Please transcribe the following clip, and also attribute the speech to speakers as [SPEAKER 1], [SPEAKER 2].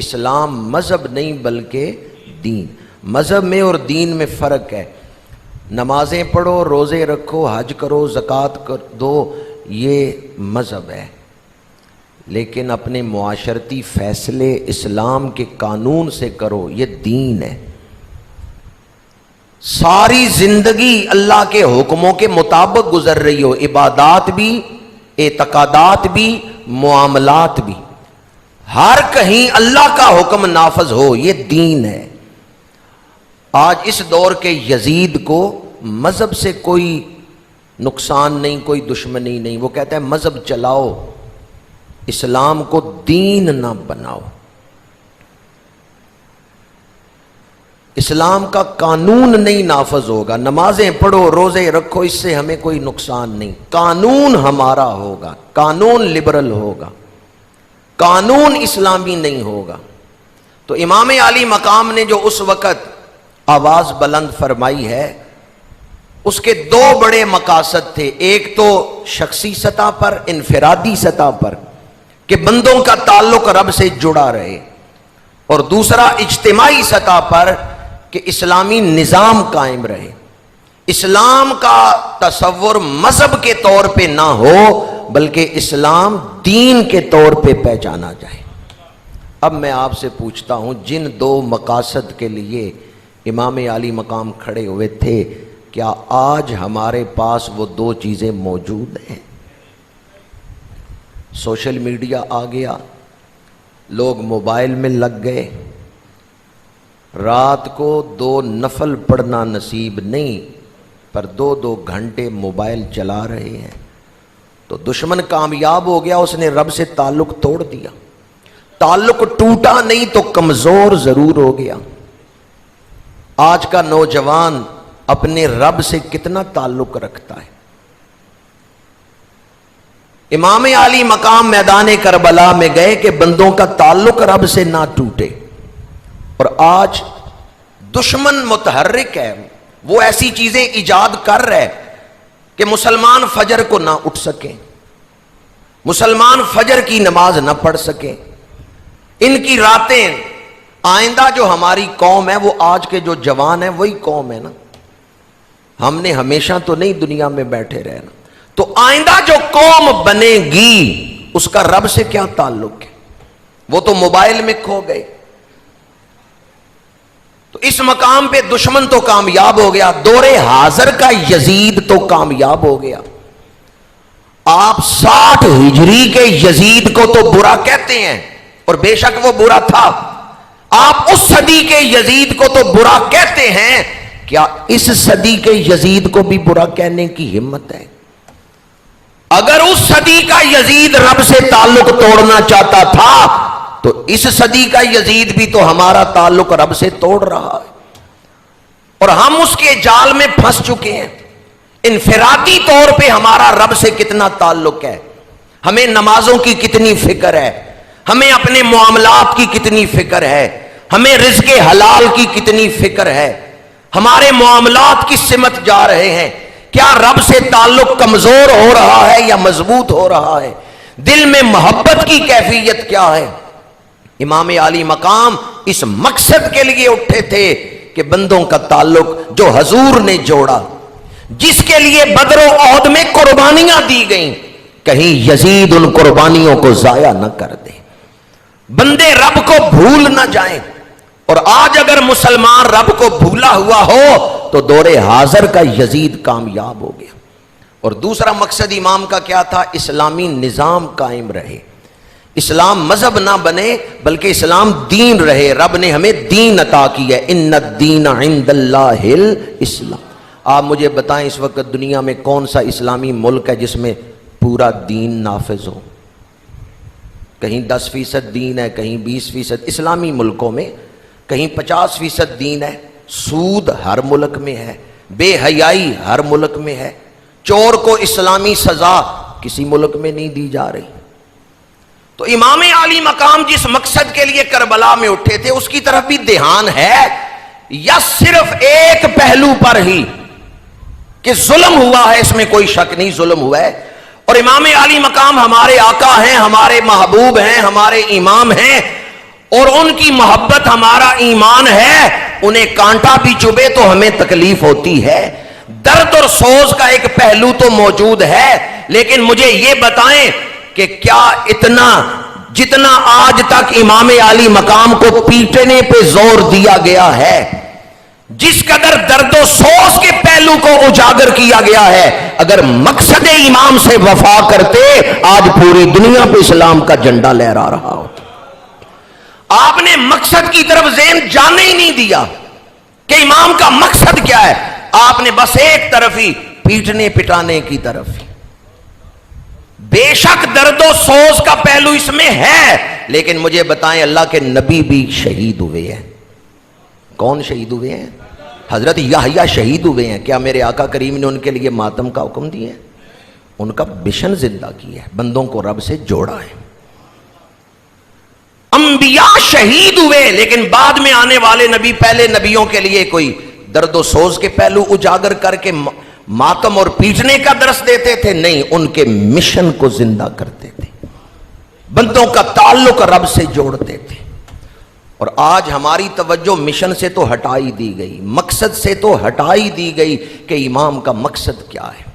[SPEAKER 1] اسلام مذہب نہیں بلکہ دین. مذہب میں اور دین میں فرق ہے. نمازیں پڑھو، روزے رکھو، حج کرو، زکوٰۃ دو، یہ مذہب ہے. لیکن اپنے معاشرتی فیصلے اسلام کے قانون سے کرو، یہ دین ہے. ساری زندگی اللہ کے حکموں کے مطابق گزر رہی ہو، عبادات بھی، اعتقادات بھی، معاملات بھی، ہر کہیں اللہ کا حکم نافذ ہو، یہ دین ہے. آج اس دور کے یزید کو مذہب سے کوئی نقصان نہیں، کوئی دشمنی نہیں. وہ کہتا ہے مذہب چلاؤ، اسلام کو دین نہ بناؤ. اسلام کا قانون نہیں نافذ ہوگا. نمازیں پڑھو، روزے رکھو، اس سے ہمیں کوئی نقصان نہیں. قانون ہمارا ہوگا، قانون لبرل ہوگا، قانون اسلامی نہیں ہوگا. تو امام عالی مقام نے جو اس وقت آواز بلند فرمائی ہے، اس کے دو بڑے مقاصد تھے. ایک تو شخصی سطح پر، انفرادی سطح پر کہ بندوں کا تعلق رب سے جڑا رہے، اور دوسرا اجتماعی سطح پر کہ اسلامی نظام قائم رہے. اسلام کا تصور مذہب کے طور پہ نہ ہو بلکہ اسلام دین کے طور پہ پہچانا جائے. اب میں آپ سے پوچھتا ہوں، جن دو مقاصد کے لیے امام عالی مقام کھڑے ہوئے تھے، کیا آج ہمارے پاس وہ دو چیزیں موجود ہیں؟ سوشل میڈیا آ گیا، لوگ موبائل میں لگ گئے، رات کو 2 نفل پڑھنا نصیب نہیں پر 2 گھنٹے موبائل چلا رہے ہیں. تو دشمن کامیاب ہو گیا، اس نے رب سے تعلق توڑ دیا. تعلق ٹوٹا نہیں تو کمزور ضرور ہو گیا. آج کا نوجوان اپنے رب سے کتنا تعلق رکھتا ہے؟ امام عالی مقام میدان کربلا میں گئے کہ بندوں کا تعلق رب سے نہ ٹوٹے. اور آج دشمن متحرک ہے، وہ ایسی چیزیں ایجاد کر رہے کہ مسلمان فجر کو نہ اٹھ سکیں، مسلمان فجر کی نماز نہ پڑھ سکیں. ان کی راتیں، آئندہ جو ہماری قوم ہے، وہ آج کے جو جوان ہیں وہی قوم ہے نا. ہم نے ہمیشہ تو نہیں دنیا میں بیٹھے رہنا. تو آئندہ جو قوم بنے گی اس کا رب سے کیا تعلق ہے؟ وہ تو موبائل میں کھو گئے. تو اس مقام پہ دشمن تو کامیاب ہو گیا، دور حاضر کا یزید تو کامیاب ہو گیا. آپ 60 ہجری کے یزید کو تو برا کہتے ہیں، اور بے شک وہ برا تھا. آپ اس صدی کے یزید کو تو برا کہتے ہیں، کیا اس صدی کے یزید کو بھی برا کہنے کی ہمت ہے؟ اگر اس صدی کا یزید رب سے تعلق توڑنا چاہتا تھا تو اس صدی کا یزید بھی تو ہمارا تعلق رب سے توڑ رہا ہے، اور ہم اس کے جال میں پھنس چکے ہیں. انفرادی طور پہ ہمارا رب سے کتنا تعلق ہے، ہمیں نمازوں کی کتنی فکر ہے، ہمیں اپنے معاملات کی کتنی فکر ہے، ہمیں رزق حلال کی کتنی فکر ہے، ہمارے معاملات کس سمت جا رہے ہیں، کیا رب سے تعلق کمزور ہو رہا ہے یا مضبوط ہو رہا ہے، دل میں محبت کی کیفیت کیا ہے. امام عالی مقام اس مقصد کے لیے اٹھے تھے کہ بندوں کا تعلق جو حضور نے جوڑا، جس کے لیے بدر و احد میں قربانیاں دی گئیں، کہیں یزید ان قربانیوں کو ضائع نہ کر دے، بندے رب کو بھول نہ جائیں. اور آج اگر مسلمان رب کو بھولا ہوا ہو تو دور حاضر کا یزید کامیاب ہو گیا. اور دوسرا مقصد امام کا کیا تھا؟ اسلامی نظام قائم رہے، اسلام مذہب نہ بنے بلکہ اسلام دین رہے. رب نے ہمیں دین عطا کی ہے، ان الدین عند اللہ الاسلام. آپ مجھے بتائیں اس وقت دنیا میں کون سا اسلامی ملک ہے جس میں پورا دین نافذ ہو؟ کہیں 10% دین ہے، کہیں 20%. اسلامی ملکوں میں کہیں 50% دین ہے. سود ہر ملک میں ہے، بے حیائی ہر ملک میں ہے، چور کو اسلامی سزا کسی ملک میں نہیں دی جا رہی. تو امام عالی مقام جس مقصد کے لیے کربلا میں اٹھے تھے اس کی طرف بھی دھیان ہے، یا صرف ایک پہلو پر ہی کہ ظلم ہوا ہے؟ اس میں کوئی شک نہیں، ظلم ہوا ہے. اور امام عالی مقام ہمارے آقا ہیں، ہمارے محبوب ہیں، ہمارے امام ہیں، اور ان کی محبت ہمارا ایمان ہے. انہیں کانٹا بھی چبھے تو ہمیں تکلیف ہوتی ہے. درد اور سوز کا ایک پہلو تو موجود ہے, لیکن مجھے یہ بتائیں کہ کیا اتنا جتنا آج تک امام عالی مقام کو پیٹنے پہ زور دیا گیا ہے, جس قدر درد و سوز کے پہلو کو اجاگر کیا گیا ہے, اگر مقصد امام سے وفا کرتے آج پوری دنیا پہ اسلام کا جھنڈا لہرا رہا ہوتا. آپ نے مقصد کی طرف ذہن جانے ہی نہیں دیا کہ امام کا مقصد کیا ہے. آپ نے بس ایک طرف ہی پیٹنے پٹانے کی طرف ہی. بے شک درد و سوز کا پہلو اس میں ہے, لیکن مجھے بتائیں اللہ کے نبی بھی شہید ہوئے ہیں. کون شہید ہوئے ہیں؟ حضرت یحییٰ شہید ہوئے ہیں. کیا میرے آقا کریم نے ان کے لیے ماتم کا حکم دیا ہے؟ ان کا مشن زندہ کیا ہے, بندوں کو رب سے جوڑا ہے. انبیاء شہید ہوئے, لیکن بعد میں آنے والے نبی پہلے نبیوں کے لیے کوئی درد و سوز کے پہلو اجاگر کر کے ماتم اور پیٹنے کا درس دیتے تھے؟ نہیں, ان کے مشن کو زندہ کرتے تھے, بندوں کا تعلق رب سے جوڑتے تھے. اور آج ہماری توجہ مشن سے تو ہٹائی دی گئی, مقصد سے تو ہٹائی دی گئی کہ امام کا مقصد کیا ہے.